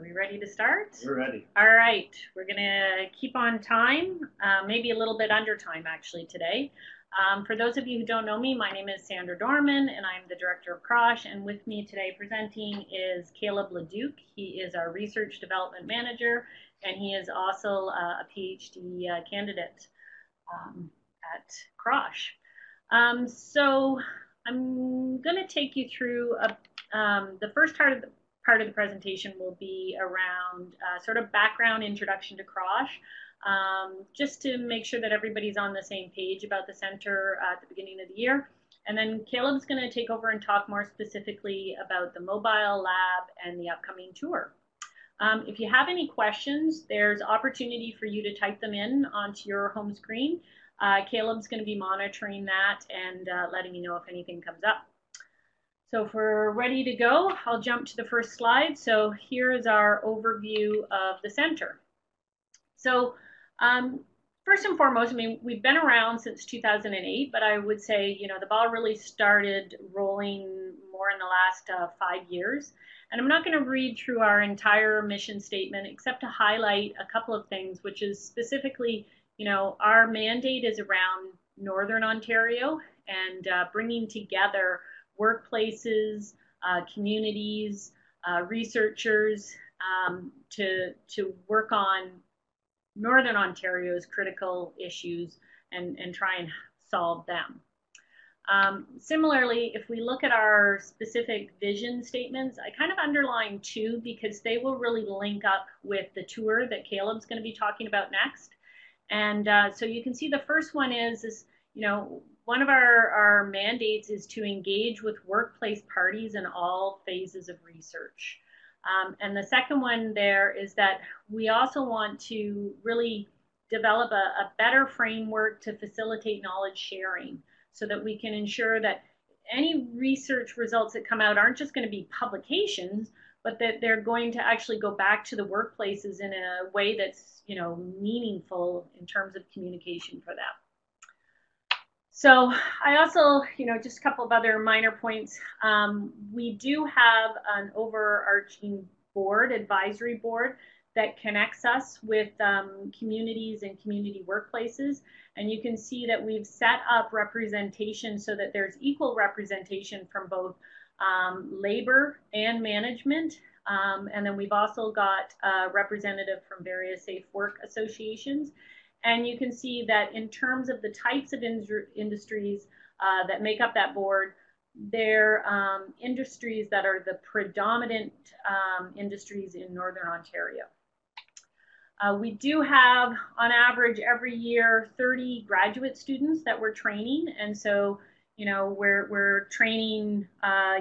Are we ready to start? We're ready. All right, we're gonna keep on time, maybe a little bit under time actually today. For those of you who don't know me, my name is Sandra Dorman and I'm the director of M-CROSH, and with me today presenting is Caleb Leduc. He is our research development manager and he is also a PhD candidate at M-CROSH. So I'm going to take you through the first part of the presentation will be around sort of background introduction to M-CROSH, just to make sure that everybody's on the same page about the center at the beginning of the year. And then Caleb's going to take over and talk more specifically about the mobile lab and the upcoming tour. If you have any questions, there's opportunity for you to type them in onto your home screen. Caleb's going to be monitoring that and letting me know if anything comes up. So if we're ready to go, I'll jump to the first slide. So here is our overview of the center. So first and foremost, I mean, we've been around since 2008, but I would say, you know, the ball really started rolling more in the last 5 years. And I'm not going to read through our entire mission statement, except to highlight a couple of things, which is specifically, you know, our mandate is around Northern Ontario and bringing together workplaces, communities, researchers to work on Northern Ontario's critical issues and try and solve them. Similarly, if we look at our specific vision statements, I kind of underline two because they will really link up with the tour that Caleb's going to be talking about next. And so you can see the first one is you know, one of our mandates is to engage with workplace parties in all phases of research. And the second one there is that we also want to really develop a better framework to facilitate knowledge sharing so that we can ensure that any research results that come out aren't just going to be publications, but that they're going to actually go back to the workplaces in a way that's, you know, meaningful in terms of communication for them. So I also, you know, just a couple of other minor points. We do have an overarching board, advisory board, that connects us with communities and community workplaces. And you can see that we've set up representation so that there's equal representation from both labor and management. And then we've also got a representative from various safe work associations. And you can see that in terms of the types of industries that make up that board, they're industries that are the predominant industries in Northern Ontario. We do have, on average, every year 30 graduate students that we're training. And so, you know, we're training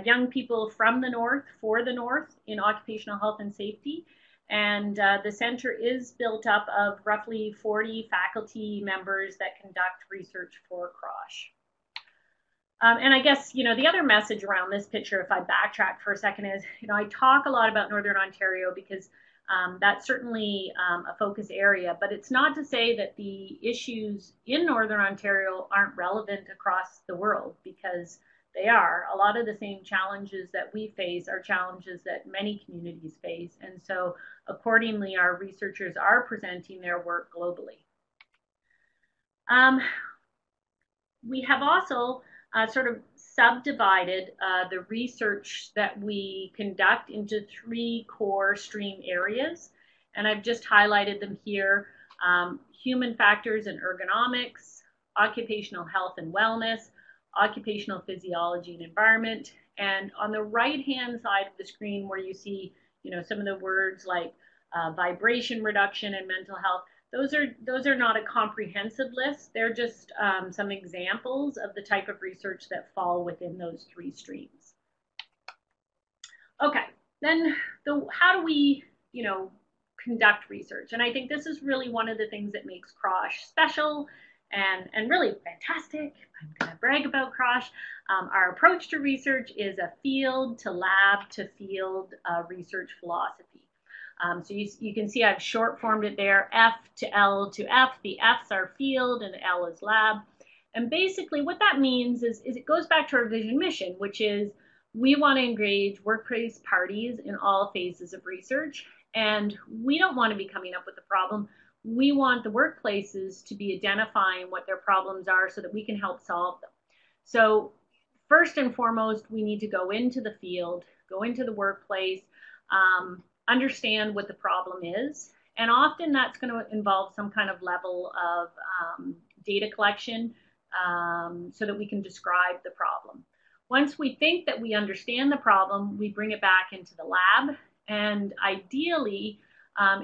young people from the North for the North in occupational health and safety. And the center is built up of roughly 40 faculty members that conduct research for M-CROSH. And I guess, you know, the other message around this picture, if I backtrack for a second, is, you know, I talk a lot about Northern Ontario because that's certainly a focus area, but it's not to say that the issues in Northern Ontario aren't relevant across the world, because they are. A lot of the same challenges that we face are challenges that many communities face. And so accordingly, our researchers are presenting their work globally. We have also sort of subdivided the research that we conduct into 3 core stream areas. And I've just highlighted them here: human factors and ergonomics, occupational health and wellness, occupational physiology and environment. And on the right-hand side of the screen, where you see, you know, some of the words like vibration reduction and mental health, those are not a comprehensive list. They're just some examples of the type of research that fall within those 3 streams. Okay, then how do we, you know, conduct research? And I think this is really one of the things that makes M-CROSH special and really fantastic. I'm going to brag about M-CROSH. Our approach to research is a field to lab to field research philosophy. So you can see I've short formed it there, F to L to F. The F's are field and L is lab. And basically what that means is it goes back to our vision mission, which is we want to engage workplace parties in all phases of research, and we don't want to be coming up with the problem. We want the workplaces to be identifying what their problems are so that we can help solve them. So first and foremost, we need to go into the field, go into the workplace, understand what the problem is. And often that's going to involve some kind of level of data collection so that we can describe the problem. Once we think that we understand the problem, we bring it back into the lab. And ideally,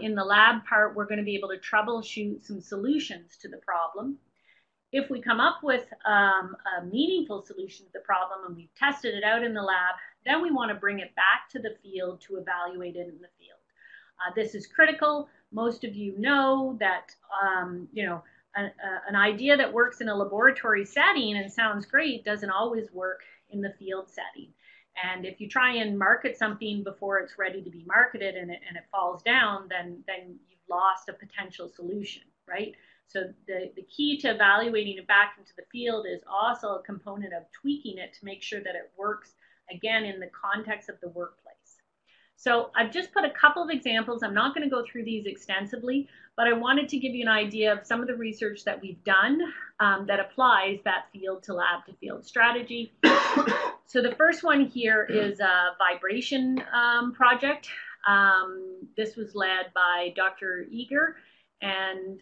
in the lab part, we're going to be able to troubleshoot some solutions to the problem. If we come up with a meaningful solution to the problem and we've tested it out in the lab, then we want to bring it back to the field to evaluate it in the field. This is critical. Most of you know that an idea that works in a laboratory setting and sounds great doesn't always work in the field setting. And if you try and market something before it's ready to be marketed and it falls down, then you've lost a potential solution, right? So the key to evaluating it back into the field is also a component of tweaking it to make sure that it works, again, in the context of the workplace. So I've just put a couple of examples. I'm not going to go through these extensively, but I wanted to give you an idea of some of the research that we've done that applies that field to lab to field strategy. So the first one here is a vibration project. This was led by Dr. Eager, and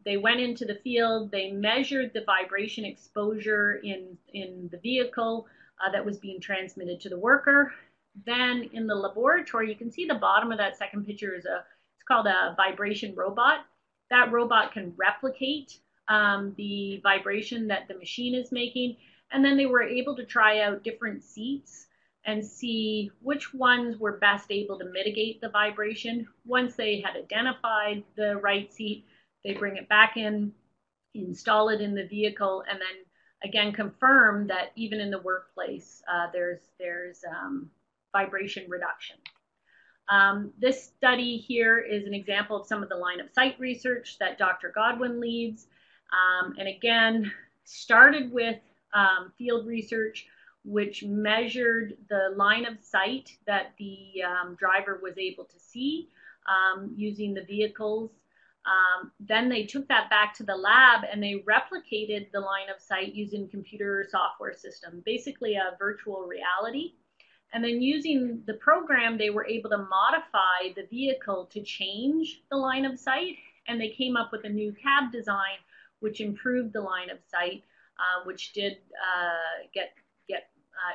they went into the field. They measured the vibration exposure in the vehicle that was being transmitted to the worker. Then in the laboratory, you can see the bottom of that second picture is it's called a vibration robot. That robot can replicate the vibration that the machine is making. And then they were able to try out different seats and see which ones were best able to mitigate the vibration. Once they had identified the right seat, they bring it back in, install it in the vehicle, and then again confirm that even in the workplace there's vibration reduction. This study here is an example of some of the line of sight research that Dr. Godwin leads. And again, started with field research, which measured the line of sight that the driver was able to see using the vehicles. Then they took that back to the lab and they replicated the line of sight using computer software system, basically a virtual reality. And then using the program, they were able to modify the vehicle to change the line of sight. And they came up with a new cab design, which improved the line of sight, which did get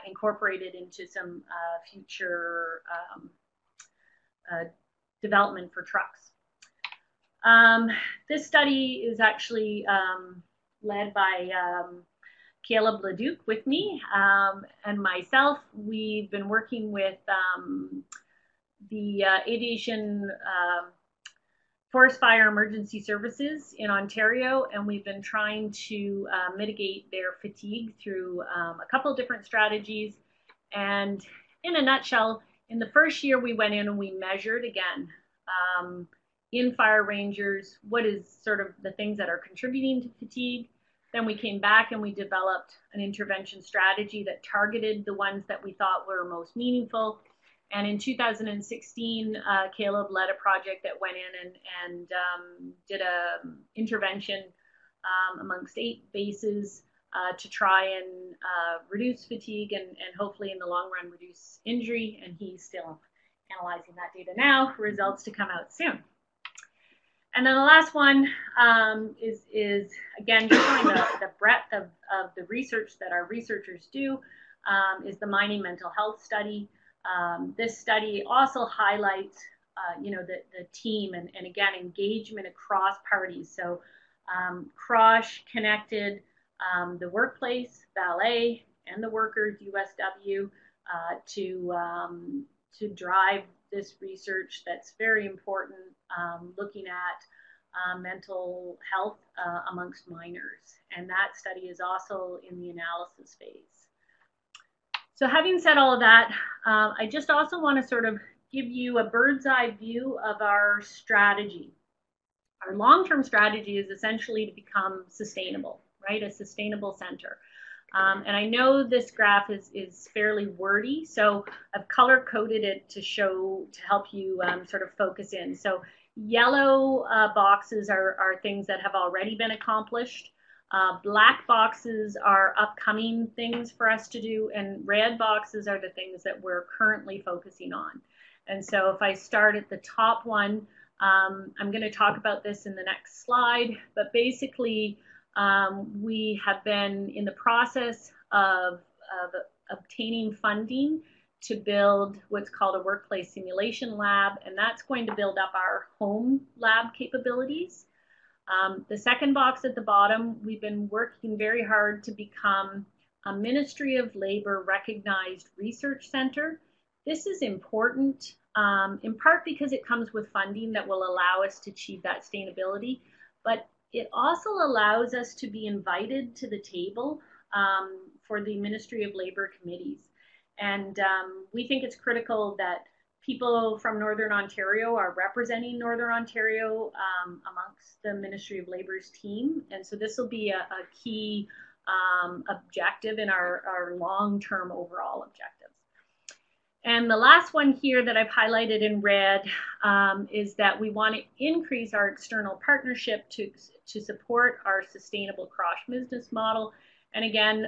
incorporated into some future development for trucks. This study is actually led by Caleb Leduc with me and myself. We've been working with the Aviation Forest Fire Emergency Services in Ontario, and we've been trying to mitigate their fatigue through a couple of different strategies. And in a nutshell, in the first year we went in and we measured again in fire rangers what is sort of the things that are contributing to fatigue. Then we came back and we developed an intervention strategy that targeted the ones that we thought were most meaningful. And in 2016, Caleb led a project that went in and did an intervention amongst 8 bases to try and reduce fatigue and hopefully in the long run reduce injury. And he's still analyzing that data now, results to come out soon. And then the last one is again, just showing the breadth of the research that our researchers do, is the mining mental health study. This study also highlights, the team and again, engagement across parties. So CROSH connected the workplace, valet, and the workers, USW, to drive this research that's very important, looking at mental health amongst miners. And that study is also in the analysis phase. So having said all of that, I just also want to sort of give you a bird's eye view of our strategy. Our long-term strategy is essentially to become sustainable, right? A sustainable center. And I know this graph is fairly wordy, so I've color-coded it to help you sort of focus in. So yellow boxes are things that have already been accomplished. Black boxes are upcoming things for us to do, and red boxes are the things that we're currently focusing on. And so if I start at the top one, I'm going to talk about this in the next slide, but basically we have been in the process of obtaining funding to build what's called a workplace simulation lab, and that's going to build up our home lab capabilities. The second box at the bottom, we've been working very hard to become a Ministry of Labor recognized research center. This is important in part because it comes with funding that will allow us to achieve that sustainability, but it also allows us to be invited to the table for the Ministry of Labor committees. And we think it's critical that people from Northern Ontario are representing Northern Ontario amongst the Ministry of Labor's team. And so this will be a key objective in our long-term overall objectives. And the last one here that I've highlighted in red is that we want to increase our external partnership to support our sustainable CROSH business model. And again,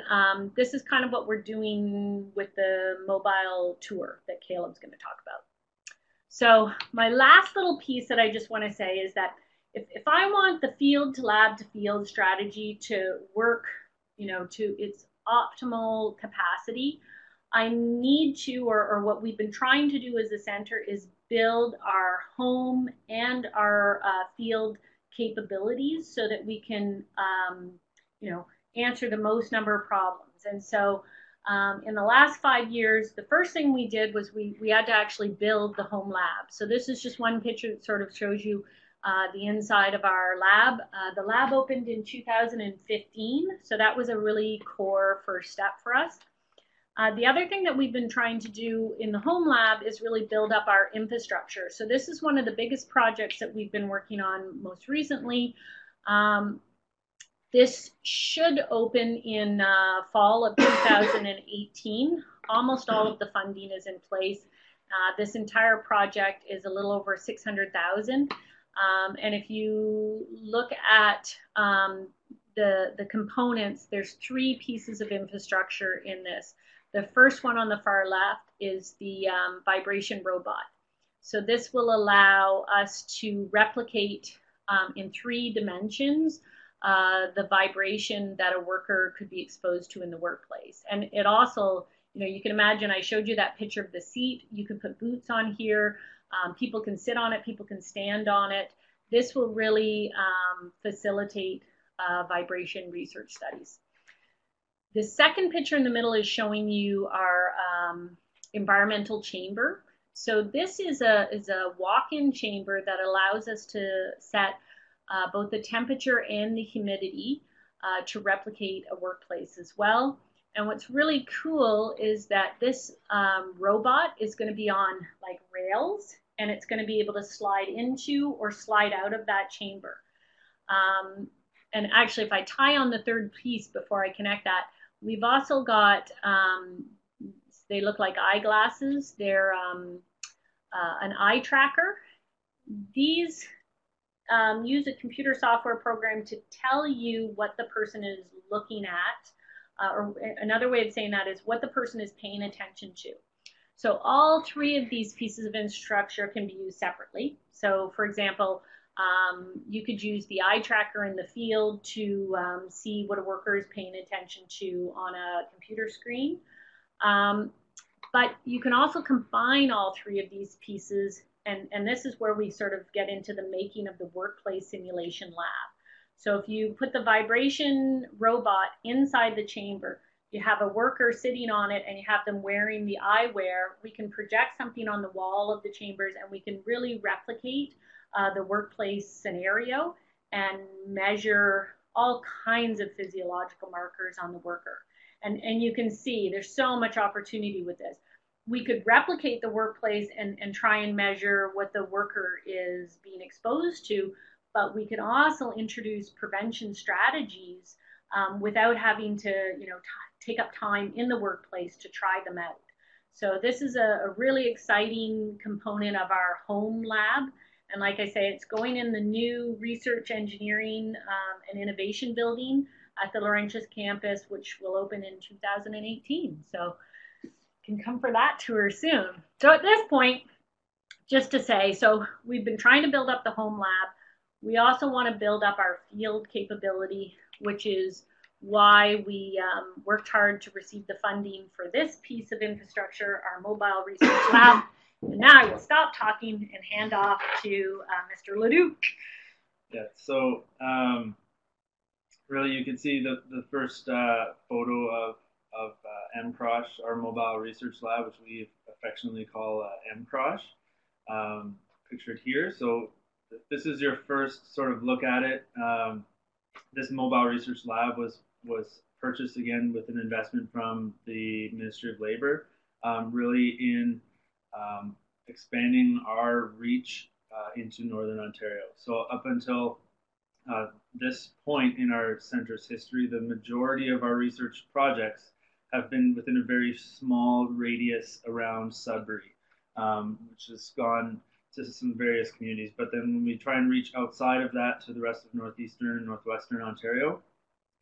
this is kind of what we're doing with the mobile tour that Caleb's going to talk about. So my last little piece that I just want to say is that if I want the field to lab to field strategy to work, to its optimal capacity, I need to, or what we've been trying to do as a center is build our home and our field capabilities so that we can, answer the most number of problems. And so in the last 5 years, the first thing we did was we had to actually build the home lab. So this is just one picture that sort of shows you the inside of our lab. The lab opened in 2015, so that was a really core first step for us. The other thing that we've been trying to do in the home lab is really build up our infrastructure. So this is one of the biggest projects that we've been working on most recently. This should open in fall of 2018. Almost all of the funding is in place. This entire project is a little over $600,000. And if you look at the components, there's 3 pieces of infrastructure in this. The first one on the far left is the vibration robot. So this will allow us to replicate in 3 dimensions the vibration that a worker could be exposed to in the workplace. And it also, you can imagine, I showed you that picture of the seat. You can put boots on here. People can sit on it. People can stand on it. This will really facilitate vibration research studies. The second picture in the middle is showing you our environmental chamber. So this is a walk-in chamber that allows us to set both the temperature and the humidity to replicate a workplace as well. And what's really cool is that this robot is going to be on like rails, and it's going to be able to slide into or slide out of that chamber. And actually, if I tie on the third piece before I connect that, we've also got, they look like eyeglasses. They're an eye tracker. These use a computer software program to tell you what the person is looking at, or another way of saying that is what the person is paying attention to. So all 3 of these pieces of infrastructure can be used separately. So for example, you could use the eye tracker in the field to see what a worker is paying attention to on a computer screen. But you can also combine all 3 of these pieces, and this is where we sort of get into the making of the workplace simulation lab. So if you put the vibration robot inside the chamber, you have a worker sitting on it and you have them wearing the eyewear, we can project something on the wall of the chambers and we can really replicate the workplace scenario and measure all kinds of physiological markers on the worker. And you can see there's so much opportunity with this. We could replicate the workplace and try and measure what the worker is being exposed to, but we can also introduce prevention strategies without having to take up time in the workplace to try them out. So this is a really exciting component of our home lab. And like I say, it's going in the new research, engineering, and innovation building at the Laurentius campus, which will open in 2018. So you can come for that tour soon. So at this point, just to say, so we've been trying to build up the home lab. We also want to build up our field capability, which is why we worked hard to receive the funding for this piece of infrastructure, our mobile research lab. And now I will stop talking and hand off to Mr. Leduc. Yeah, so really you can see the first photo of M-CROSH, our mobile research lab, which we affectionately call M-CROSH, pictured here. So this is your first sort of look at it. This mobile research lab was purchased again with an investment from the Ministry of Labor, really in expanding our reach into Northern Ontario. So up until this point in our center's history, the majority of our research projects have been within a very small radius around Sudbury, which has gone to some various communities. But then when we try and reach outside of that to the rest of northeastern and northwestern Ontario,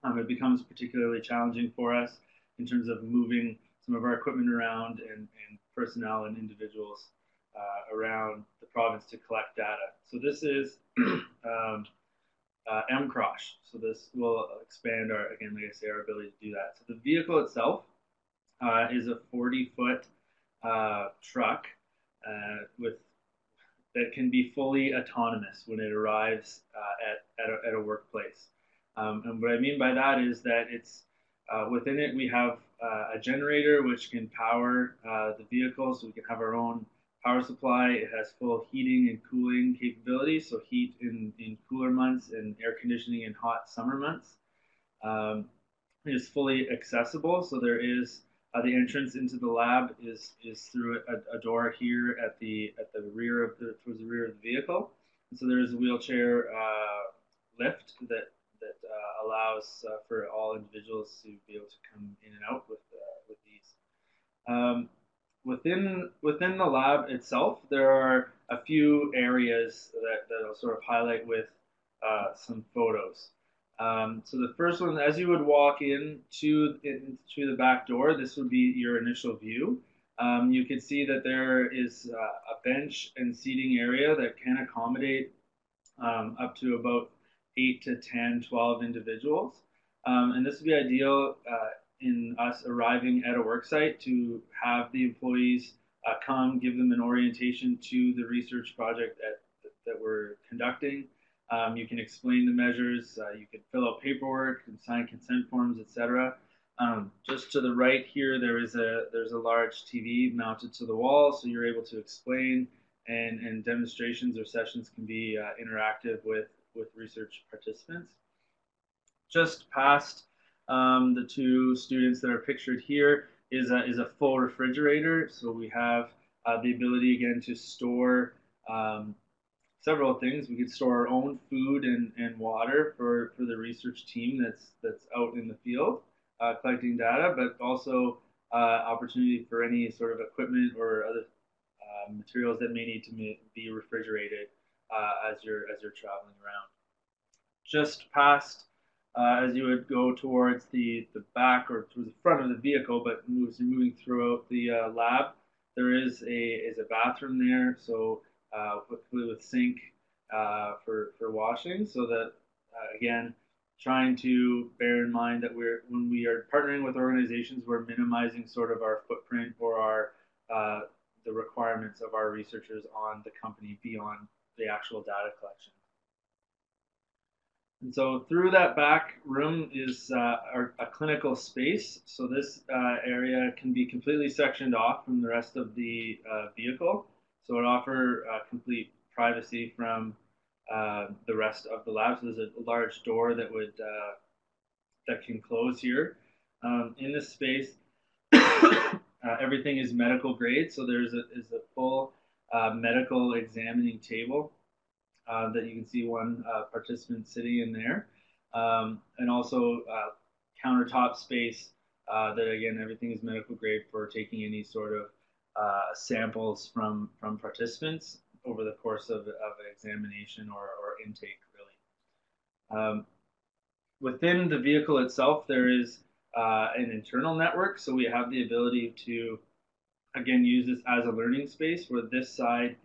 it becomes particularly challenging for us in terms of moving some of our equipment around and personnel and individuals around the province to collect data. So this is M-CROSH. So this will expand our, again, like I say, our ability to do that. So the vehicle itself is a 40-foot truck that can be fully autonomous when it arrives at a workplace. And what I mean by that is that it's within it we have a generator which can power the vehicle, so we can have our own power supply. It has full heating and cooling capabilities, so heat in cooler months and air conditioning in hot summer months. It is fully accessible, so there is the entrance into the lab is through a door here at the rear of towards the rear of the vehicle. And so there is a wheelchair lift that allows for all individuals to be able to come in and out with ease. Within the lab itself, there are a few areas that I'll sort of highlight with some photos. So the first one, as you would walk into the back door, this would be your initial view. You can see that there is a bench and seating area that can accommodate up to about 8 to 10, 12 individuals. And this would be ideal in us arriving at a work site to have the employees come, give them an orientation to the research project that we're conducting. You can explain the measures, you can fill out paperwork and sign consent forms, etc. Just to the right here, there's a large TV mounted to the wall, so you're able to explain, and demonstrations or sessions can be interactive with research participants. Just past the two students that are pictured here is a full refrigerator, so we have the ability again to store several things. We could store our own food and water for the research team that's out in the field collecting data, but also opportunity for any sort of equipment or other materials that may need to be refrigerated as you're traveling around. Just past, as you would go towards the back or towards the front of the vehicle, but moving throughout the lab, there is a bathroom there. So with sink for washing, so that again, trying to bear in mind that when we are partnering with organizations, we're minimizing sort of our footprint or our the requirements of our researchers on the company beyond the actual data collection. And so through that back room is a clinical space. So this area can be completely sectioned off from the rest of the vehicle. So it offers complete privacy from the rest of the lab. So there's a large door that can close here. In this space, everything is medical grade. So there's a full medical examining table that you can see one participant sitting in there, and also countertop space that again, everything is medical grade for taking any sort of samples from participants over the course of an examination or intake, really. Within the vehicle itself, there is an internal network, so we have the ability to, again, use this as a learning space where this side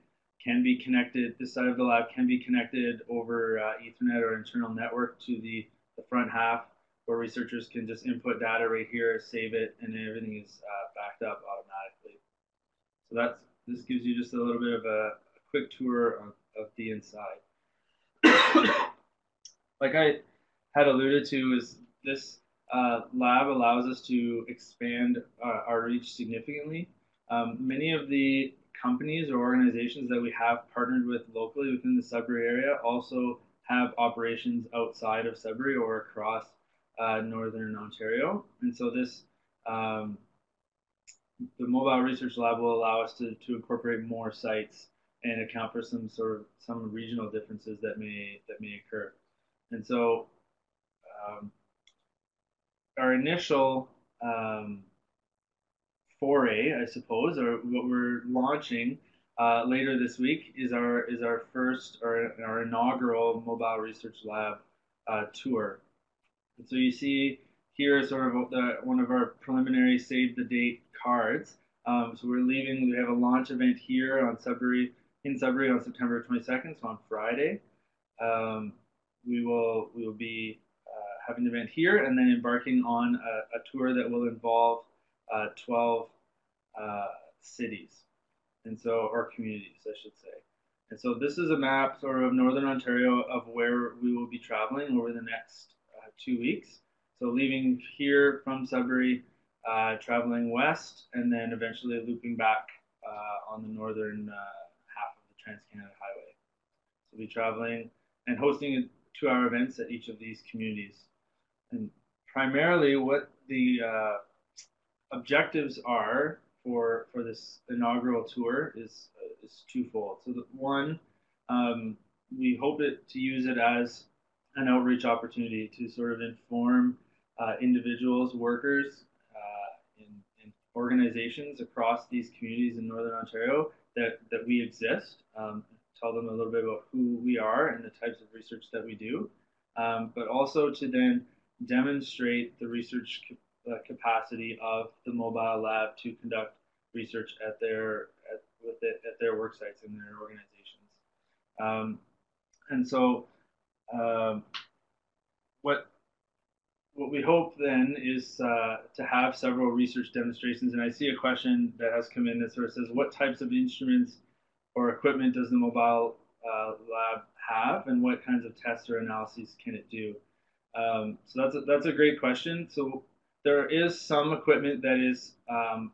can be connected, this side of the lab can be connected over Ethernet or internal network to the front half, where researchers can just input data right here, save it, and everything is backed up automatically. So this gives you just a little bit of a quick tour of the inside. Like I had alluded to, is this lab allows us to expand our reach significantly. Many of the companies or organizations that we have partnered with locally within the Sudbury area also have operations outside of Sudbury or across northern Ontario. And so this, the Mobile Research Lab will allow us to incorporate more sites and account for some regional differences that may occur. And so our initial foray, I suppose, or what we're launching later this week is our first or our inaugural Mobile Research Lab tour. And so you see here is sort of one of our preliminary save the date cards. So we're leaving. We have a launch event here in Sudbury on September 22nd, so on Friday. We will be having an event here and then embarking on a tour that will involve 12 cities, and so, or communities, I should say. And so this is a map sort of northern Ontario of where we will be traveling over the next 2 weeks. So leaving here from Sudbury, traveling west, and then eventually looping back on the northern half of the Trans-Canada Highway. So we'll be traveling and hosting 2-hour events at each of these communities. And primarily what the objectives are for this inaugural tour is twofold. So one, we hope to use it as an outreach opportunity to sort of inform individuals, workers in organizations across these communities in Northern Ontario that we exist. Tell them a little bit about who we are and the types of research that we do, but also to then demonstrate the research capacity of the mobile lab to conduct research at their work sites in their organizations. And so what we hope then is to have several research demonstrations. And I see a question that has come in that sort of says, what types of instruments or equipment does the mobile lab have, and what kinds of tests or analyses can it do? So that's a great question. So there is some equipment that is, I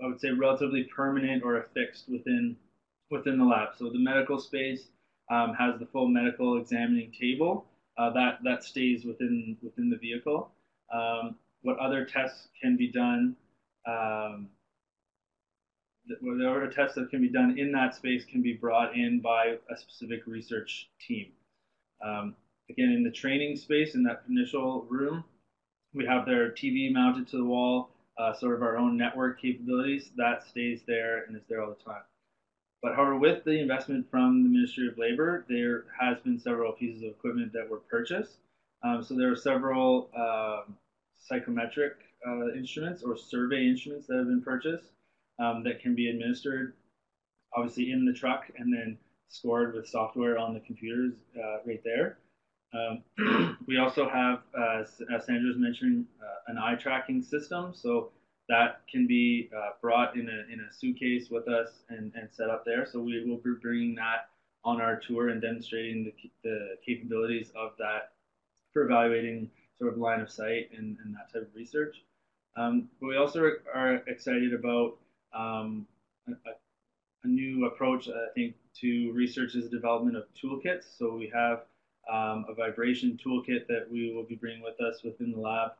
would say, relatively permanent or affixed within the lab. So the medical space has the full medical examining table that stays within the vehicle. What other tests can be done? Whatever tests that can be done in that space can be brought in by a specific research team. Again, in the training space, in that initial room, we have their TV mounted to the wall, sort of our own network capabilities. That stays there and is there all the time. But however, with the investment from the Ministry of Labor, there has been several pieces of equipment that were purchased. So there are several psychometric instruments or survey instruments that have been purchased that can be administered, obviously, in the truck and then scored with software on the computers right there. We also have, as Sandra was mentioning, an eye tracking system. So that can be brought in a suitcase with us and set up there. So we will be bringing that on our tour and demonstrating the capabilities of that for evaluating sort of line of sight and that type of research. But we also are excited about a new approach, I think, to research is the development of toolkits. So we have a vibration toolkit that we will be bringing with us within the lab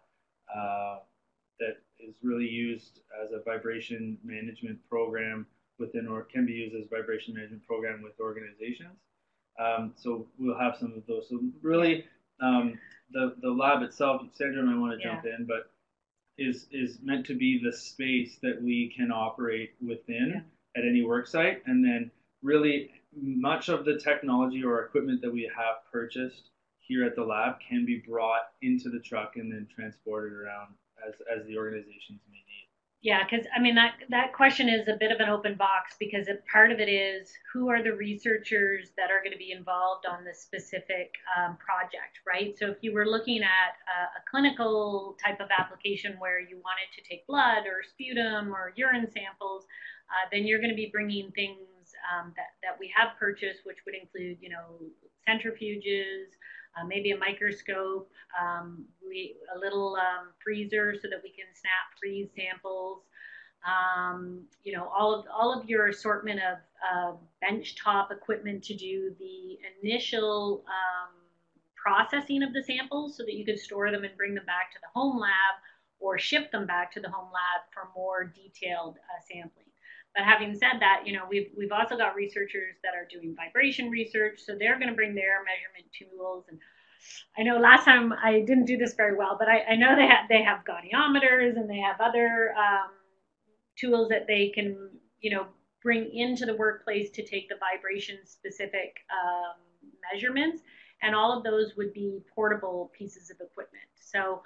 that is really used as a vibration management program within, or can be used as a vibration management program with organizations. So we'll have some of those. So really, the lab itself, Sandra might want to jump in, but is meant to be the space that we can operate within at any work site, and then really much of the technology or equipment that we have purchased here at the lab can be brought into the truck and then transported around as the organizations may need. Yeah, because I mean that question is a bit of an open box because part of it is who are the researchers that are going to be involved on this specific project, right? So if you were looking at a clinical type of application where you wanted to take blood or sputum or urine samples, then you're going to be bringing things that we have purchased, which would include, centrifuges, maybe a microscope, a little freezer so that we can snap freeze samples. All of your assortment of benchtop equipment to do the initial processing of the samples so that you could store them and bring them back to the home lab or ship them back to the home lab for more detailed sampling. But having said that, we've also got researchers that are doing vibration research, so they're going to bring their measurement tools. And I know last time I didn't do this very well, but I know they have goniometers and they have other tools that they can bring into the workplace to take the vibration specific measurements, and all of those would be portable pieces of equipment. So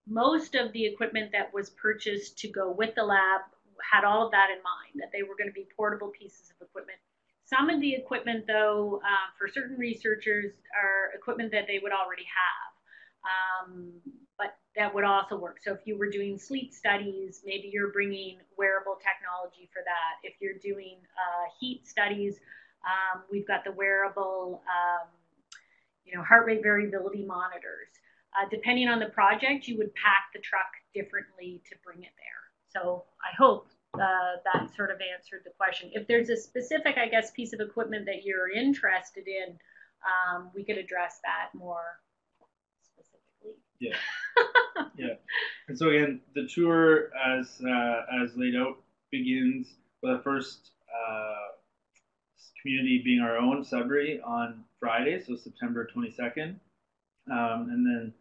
most of the equipment that was purchased to go with the lab had all of that in mind, that they were going to be portable pieces of equipment. Some of the equipment, though, for certain researchers, are equipment that they would already have, but that would also work. So if you were doing sleep studies, maybe you're bringing wearable technology for that. If you're doing heat studies, we've got the wearable, heart rate variability monitors. Depending on the project, you would pack the truck differently to bring it there. So I hope that sort of answered the question. If there's a specific, I guess, piece of equipment that you're interested in, we could address that more specifically. Yeah. Yeah. And so again, the tour as laid out begins with the first community being our own Sudbury on Friday, so September 22nd, and then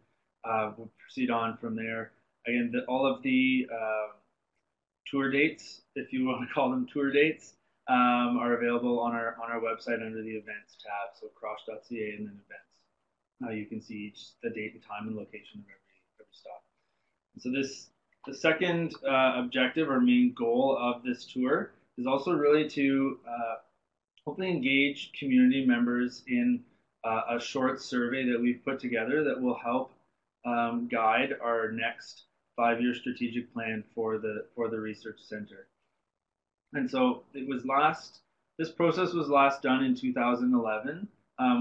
we'll proceed on from there. Again, all of the tour dates, if you want to call them tour dates, are available on our website under the events tab. So CROSH.ca and then events. You can see the date and time and location of every stop. And so the second objective or main goal of this tour is also really to hopefully engage community members in a short survey that we've put together that will help guide our next 5-year strategic plan for the research center. And so this process was last done in 2011,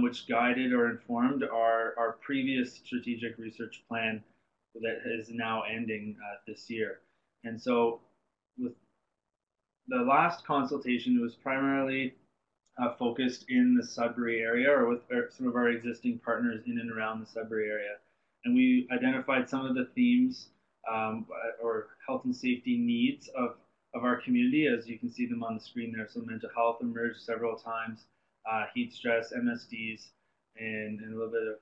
which guided or informed our previous strategic research plan that is now ending this year. And so with the last consultation, it was primarily focused in the Sudbury area or with some of our existing partners in and around the Sudbury area. And we identified some of the themes or health and safety needs of our community, as you can see them on the screen there. So mental health emerged several times, heat stress, MSDs, and a little bit of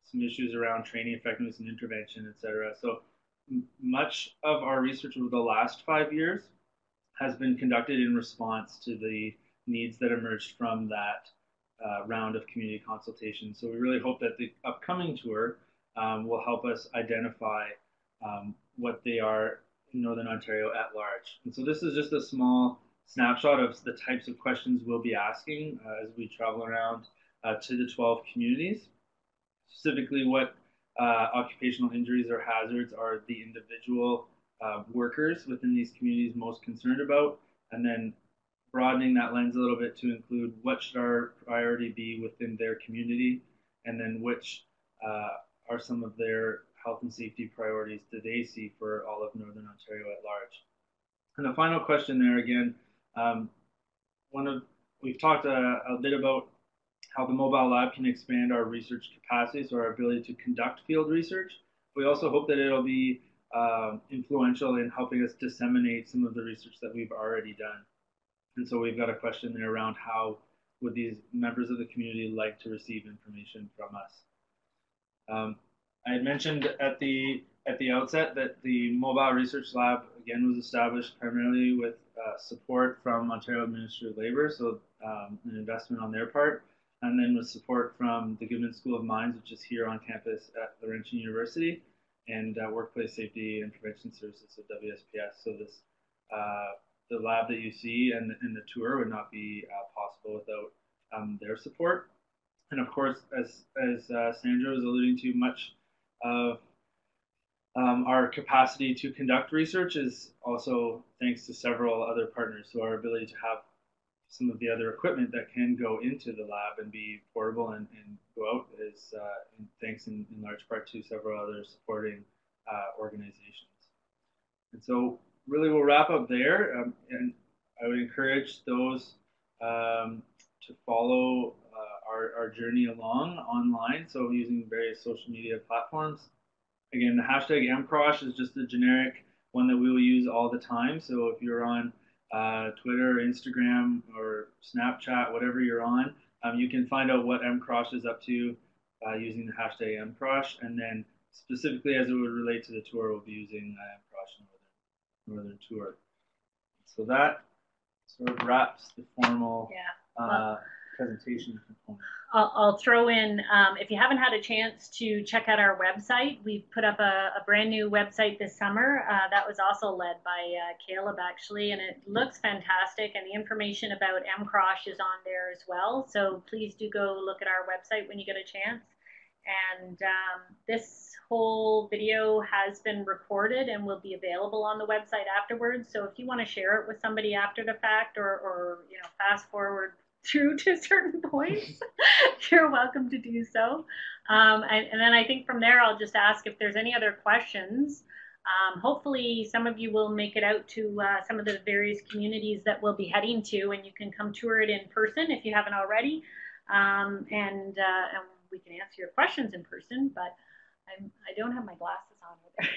some issues around training effectiveness and intervention, et cetera. So much of our research over the last 5 years has been conducted in response to the needs that emerged from that round of community consultation. So we really hope that the upcoming tour will help us identify what they are in Northern Ontario at large. And so this is just a small snapshot of the types of questions we'll be asking as we travel around to the 12 communities. Specifically, what occupational injuries or hazards are the individual workers within these communities most concerned about, and then broadening that lens a little bit to include what should our priority be within their community, and then which are some of their health and safety priorities do they see for all of Northern Ontario at large. And the final question there again, we've talked a bit about how the mobile lab can expand our research capacity, so our ability to conduct field research. We also hope that it'll be influential in helping us disseminate some of the research that we've already done. And so we've got a question there around how would these members of the community like to receive information from us. I had mentioned at the outset that the Mobile Research Lab again was established primarily with support from Ontario Ministry of Labour, so an investment on their part, and then with support from the Goodman School of Mines, which is here on campus at Laurentian University, and Workplace Safety and Prevention Services, so WSPS. So this the lab that you see and the tour would not be possible without their support. And of course, as Sandra was alluding to, much of our capacity to conduct research is also thanks to several other partners. So our ability to have some of the other equipment that can go into the lab and be portable and go out is thanks in large part to several other supporting organizations. And so really we'll wrap up there. And I would encourage those to follow our journey along online. So using various social media platforms. Again, the hashtag M-CROSH is just a generic one that we will use all the time. So if you're on Twitter, Instagram, or Snapchat, whatever you're on, you can find out what M-CROSH is up to using the hashtag M-CROSH. And then specifically as it would relate to the tour, we'll be using M-CROSH Northern Tour. So that sort of wraps the formal presentation component. I'll throw in, if you haven't had a chance to check out our website, we've put up a brand new website this summer that was also led by Caleb actually, and it looks fantastic, and the information about M-CROSH is on there as well. So please do go look at our website when you get a chance. And this whole video has been recorded and will be available on the website afterwards. So if you want to share it with somebody after the fact, or you know, fast forward through to certain points, you're welcome to do so. And then I think from there, I'll just ask if there's any other questions. Hopefully some of you will make it out to some of the various communities that we'll be heading to, and you can come tour it in person if you haven't already. And we can answer your questions in person, but I don't have my glasses on with